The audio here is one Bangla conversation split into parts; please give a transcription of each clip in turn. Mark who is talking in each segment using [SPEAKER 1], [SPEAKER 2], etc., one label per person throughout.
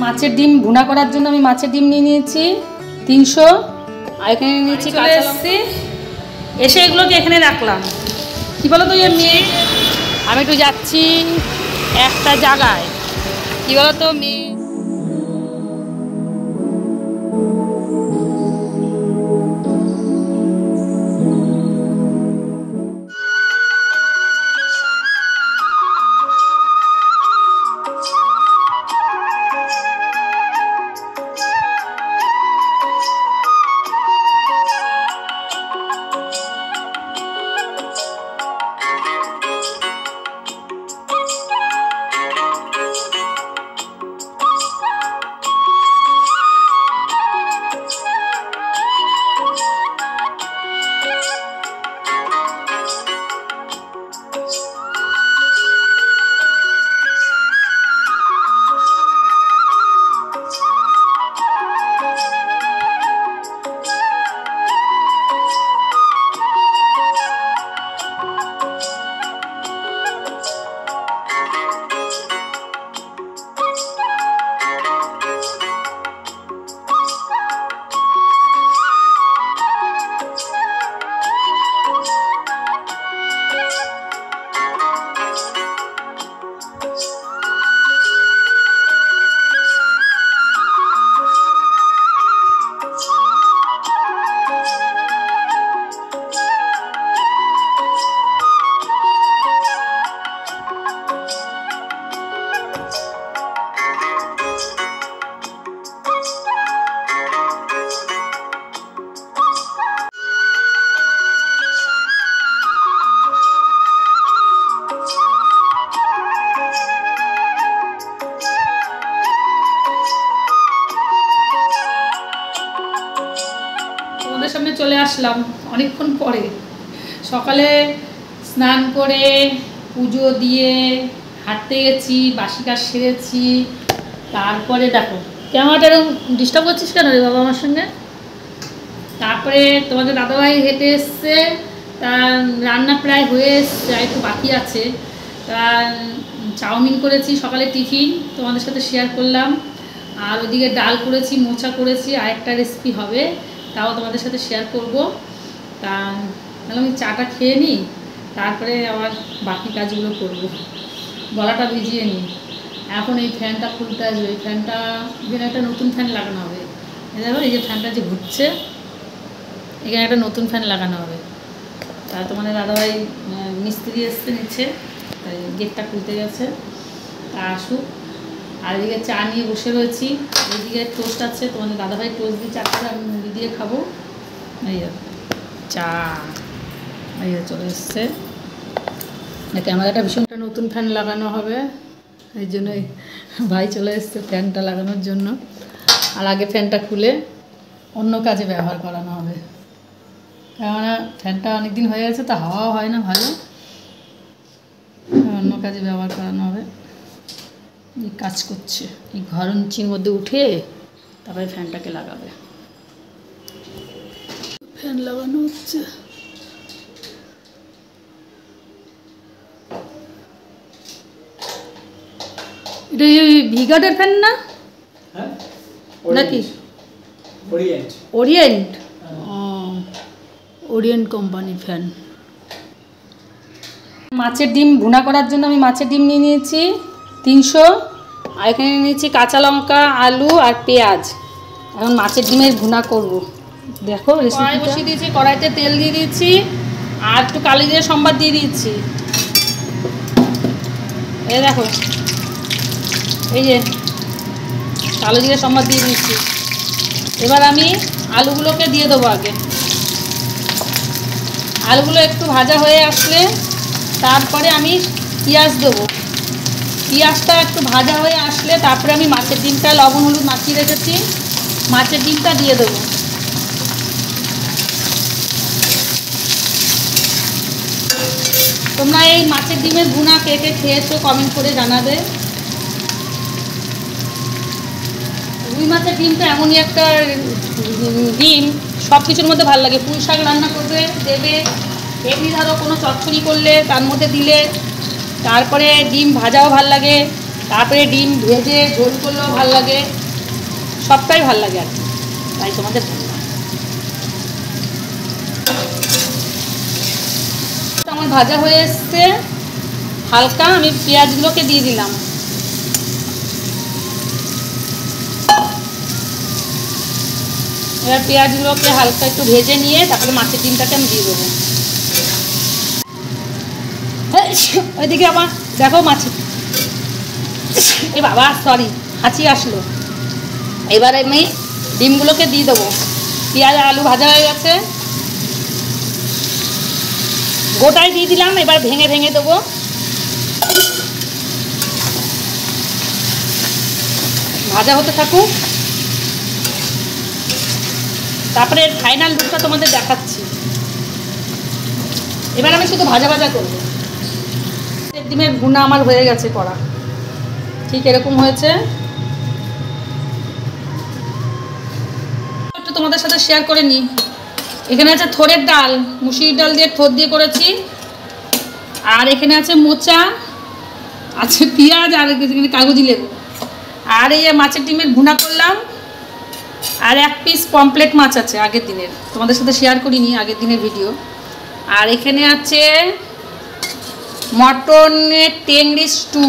[SPEAKER 1] মাছের ডিম ভুনা করার জন্য আমি মাছের ডিম নিয়ে নিয়েছি 300, আর এখানে নিয়েছি কাঁচা লঙ্কা। এসে এগুলোকে এখানে রাখলাম। কি বলো তো মেয়ে, আমি একটু যাচ্ছি একটা জায়গায়, কি বলো তো মেয়ে। সামনে চলে আসলাম অনেকক্ষণ পরে। সকালে স্নান করে পুজো দিয়ে হাঁটতে গেছি, বাসি কাজ সেরেছি। তারপরে দেখো ক্যামেরাটা এরকম ডিস্টার্ব করছিস কেন রে বাবা আমার সঙ্গে। তারপরে তোমাদের দাদাভাই হেঁটে এসছে, তার রান্না প্রায় হয়ে এসছে, একটু বাকি আছে। চাউমিন করেছি সকালে টিফিন, তোমাদের সাথে শেয়ার করলাম। আর ওদিকে ডাল করেছি, মোচা করেছি, আরেকটা রেসিপি হবে, তাও তোমাদের সাথে শেয়ার করব। তা আমি চাটা খেয়ে নিই, তারপরে আবার বাকি কাজগুলো করব। গলাটা ভিজিয়ে নিই। এখন এই ফ্যানটা খুলতে আসবে, এই ফ্যানটা এখানে একটা নতুন ফ্যান লাগানো হবে। দেখো এই যে ফ্যানটা যে ঘুরছে, এখানে একটা নতুন ফ্যান লাগানো হবে। তা তোমাদের দাদাভাই মিস্ত্রি এসছে নিচ্ছে, তাই গেটটা খুলতে গেছে, তা আসুক। আর এদিকে চা নিয়ে বসে রয়েছি। এইদিকে টোস্ট আছে, তোমাদের দাদাভাই টোস্ট দিয়ে চা করে আমি মুড়ি দিয়ে খাবো। এই চা এই চলে এসছে। ক্যামেরাটা ভীষণ একটা নতুন ফ্যান লাগানো হবে, এই জন্যই ভাই চলে এসছে ফ্যানটা লাগানোর জন্য। আর আগে ফ্যানটা খুলে অন্য কাজে ব্যবহার করানো হবে, কেননা ফ্যানটা অনেক দিন হয়ে গেছে, তা হাওয়াও হয় না ভালো, অন্য কাজে ব্যবহার করানো হবে। এই কাজ করছে, এই ঘরঞ্চির মধ্যে উঠে তারপরে ফ্যানটাকে লাগাবে। ফ্যান লাগানো হচ্ছে। এটা ভিগার্ডের ফ্যান না নাকি? ওরিয়েন্ট, ওরিয়েন্ট কোম্পানির ফ্যান। মাছের ডিম ভুনা করার জন্য আমি মাছের ডিম নিয়ে নিয়েছি 300, আর এখানে নিয়েছি কাঁচা লঙ্কা, আলু আর পেঁয়াজ। এখন মাছের ডিমের ভুনা করব। দেখো কড়াই বসিয়ে দিয়েছি, কড়াইতে তেল দিয়ে দিয়েছি, আর একটু কালি দিয়ে সম্বাদ দিয়ে দিয়েছি। এই দেখো এই যে কালো জিরে সম্বাদ দিয়ে দিচ্ছি। এবার আমি আলুগুলোকে দিয়ে দেবো। আগে আলুগুলো একটু ভাজা হয়ে আসলে তারপরে আমি পেঁয়াজ দেবো। পেঁয়াজটা একটু ভাজা হয়ে আসলে তারপরে আমি মাছের ডিমটা লবণ হলুদ মাখিয়ে রেখেছি, মাছের ডিমটা দিয়ে দেবো। তোমরা এই মাছের ডিমের ভুনা কে কে খেয়েছো কমেন্ট করে জানাবে। রুই মাছের ডিমটা এমনই একটা ডিম, সব কিছুর মধ্যে ভালো লাগে। পুঁই শাক রান্না করবে দেবে, এমনি ধরো কোনো চচ্চড়ি করলে তার মধ্যে দিলে, তারপরে ডিম ভাজাও ভাল লাগে, তারপরে ডিম ভেজে ঝোল করলেও ভালো লাগে, সবটাই ভালো লাগে আর কি, তাই তোমাদের বললাম। আমার ভাজা হয়ে এসছে হালকা, আমি পেঁয়াজগুলোকে দিয়ে দিলাম। এবার পেঁয়াজগুলোকে হালকা একটু ভেজে নিয়ে তারপরে মাছের ডিমটাকে আমি দিয়ে দেবো। ওইদিকে আমার দেখো মাছ, এ বাবা সরি হাঁচি আসলো। এবার আমি ডিমগুলোকে দিয়ে দেবো। পেঁয়াজ আর আলু ভাজা হয়ে গেছে, গোটাই দিয়ে দিলাম। এবার ভেঙে ভেঙে দেবো। ভাজা হতে থাকুক, তারপরে ফাইনাল লুকটা তোমাদের দেখাচ্ছি। এবার আমি শুধু ভাজা ভাজা করবো। ডিমের ভুনা আমার হয়ে গেছে করা, ঠিক এরকম হয়েছে। একটু তোমাদের সাথে শেয়ার করে নিই। এখানে আছে থোড়ের ডাল, মুসুরির ডাল দিয়ে থোড় দিয়ে করেছি। আর এখানে আছে মোচা, আছে পেঁয়াজ, আর এখানে কাগজি লেবু। আর এই মাছের ডিমের ভুনা করলাম। আর এক পিস পমপ্লেট মাছ আছে আগের দিনের, তোমাদের সাথে শেয়ার করিনি আগের দিনের ভিডিও। আর এখানে আছে মটনের টেংরি স্টু,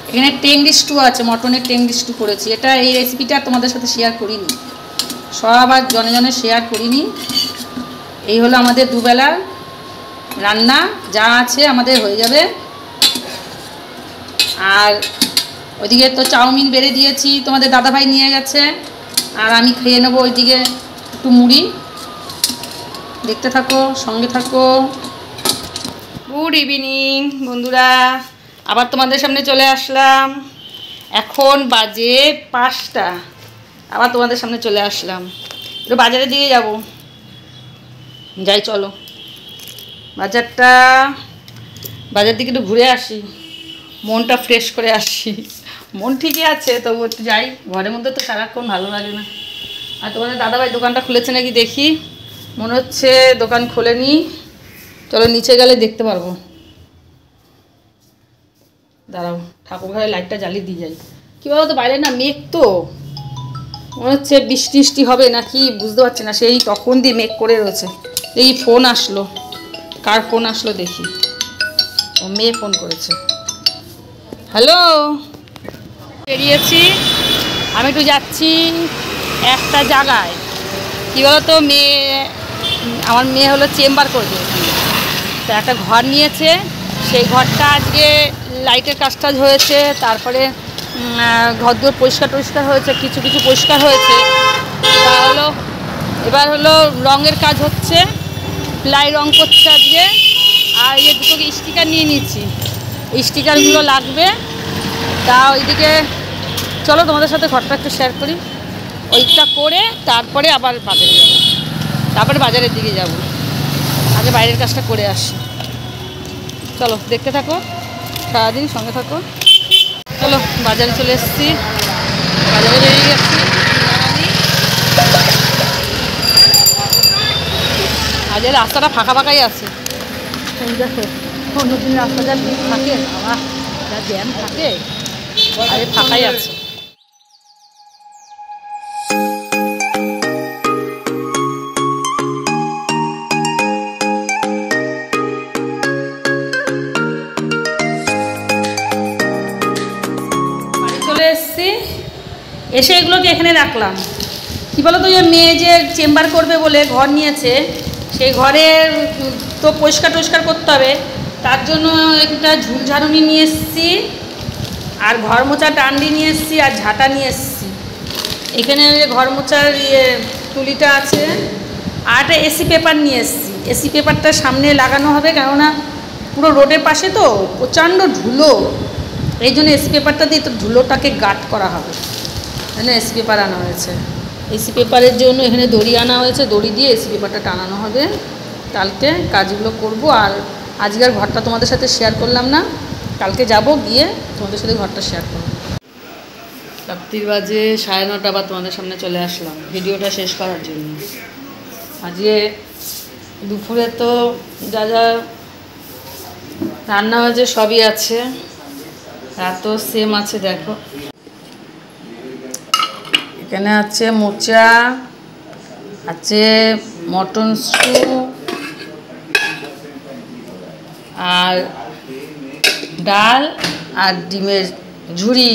[SPEAKER 1] এখানে টেংরি স্টু আছে, মটনের টেংরি স্টু করেছি। এটা এই রেসিপিটা তোমাদের সাথে শেয়ার করিনি, সব আর জনে জনে শেয়ার করিনি। এই হলো আমাদের দুবেলার রান্না, যা আছে আমাদের হয়ে যাবে। আর ওইদিকে তো চাউমিন বেড়ে দিয়েছি, তোমাদের দাদাভাই নিয়ে গেছে, আর আমি খেয়ে নেবো ওইদিকে একটু মুড়ি। দেখতে থাকো, সঙ্গে থাকো। গুড ইভিনিং বন্ধুরা, আবার তোমাদের সামনে চলে আসলাম। এখন বাজে 5টা, আবার তোমাদের সামনে চলে আসলাম। একটু বাজারের দিকে যাব, যাই চলো। বাজার দিকে একটু ঘুরে আসি, মনটা ফ্রেশ করে আসি। মন ঠিকই আছে, তবু একটু যাই, ঘরের মধ্যে তো সারাক্ষণ ভালো লাগে না। আর তোমাদের দাদাভাই দোকানটা খুলেছে নাকি দেখি, মনে হচ্ছে দোকান খোলেনি। চলো নিচে গেলে দেখতে পারবো। দাঁড়াও, ঠাকুর ঘরে লাইটটা জ্বালিয়ে দিয়ে যাই। কী বলো তো, বাইরে না মেঘ, তো মনে হচ্ছে বৃষ্টি হবে নাকি বুঝতে পারছি না, সেই তখন দিয়ে মেঘ করে রয়েছে। এই ফোন আসলো, কার ফোন আসলো দেখি। ও মেয়ে ফোন করেছে। হ্যালো, বেরিয়েছি আমি, একটু যাচ্ছি একটা জায়গায়। কী বলো তো, আমার মেয়ে হলো চেম্বার করবে, তো একটা ঘর নিয়েছে। সেই ঘরটা আজকে লাইটের কাজ টাজ হয়েছে, তারপরে ঘরদোর পরিষ্কার হয়েছে, কিছু কিছু পরিষ্কার হয়েছে। এবার হলো রঙের কাজ হচ্ছে, প্লাই রং করছে আজকে। আর এই দুটো স্টিকার নিয়ে নিচ্ছি, স্টিকারগুলো লাগবে। তা ওইদিকে চলো তোমাদের সাথে ঘরটা একটু শেয়ার করি। ওইটা করে তারপরে আবার বাজারে যাব, তারপরে বাজারের দিকে যাব। আগে বাইরের কাজটা করে আসি। চলো দেখতে থাকো, সারাদিন সঙ্গে থাকো। চলো বাজারে চলে এসেছি, বাজারে বেরিয়ে গেছি। আজ রাস্তাটা ফাঁকাই আছে। দেখো অন্যদিন রাস্তা যা ভিড় থাকে, আবার যা জ্যাম থাকে, আরে ফাঁকাই আছে। এসে এগুলোকে এখানে রাখলাম। কী বলো তো, মেয়ে যে চেম্বার করবে বলে ঘর নিয়েছে, সেই ঘরের তো পরিষ্কার করতে হবে। তার জন্য একটা ঝুলঝাড়ুনি নিয়ে এসেছি, আর ঘর মোছার ডান্ডি নিয়ে এসেছি, আর ঝাঁটা নিয়ে এসেছি। এখানে ঘর মোছার তুলিটা আছে, আর একটা এসি পেপার নিয়ে এসেছি। এসি পেপারটা সামনে লাগানো হবে, কেননা পুরো রোডের পাশে তো প্রচণ্ড ধুলো, এই জন্য এসি পেপারটা দিয়ে তো ধুলোটাকে গার্ড করা হবে, এখানে এসি পেপার আনা হয়েছে। এসি পেপারের জন্য এখানে দড়ি আনা হয়েছে, দড়ি দিয়ে এসি পেপারটা টানানো হবে। কালকে কাজগুলো করব। আর আজকের ঘরটা তোমাদের সাথে শেয়ার করলাম না, কালকে যাব, গিয়ে তোমাদের সাথে ঘরটা শেয়ার করব। রাত্রির বাজে 9:30, আবার তোমাদের সামনে চলে আসলাম ভিডিওটা শেষ করার জন্য। আজকে দুপুরে তো যা যা রান্না হয়েছে সবই আছে। এত সেম আছে দেখো। এখানে আছে মোচা, আছে মটন স্টু, আর ডাল, আর ডিমের ঝুড়ি।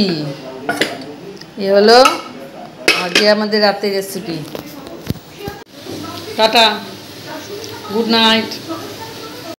[SPEAKER 1] এ হলো আজকে আমাদের রাতের রেসিপি। Tata, good night.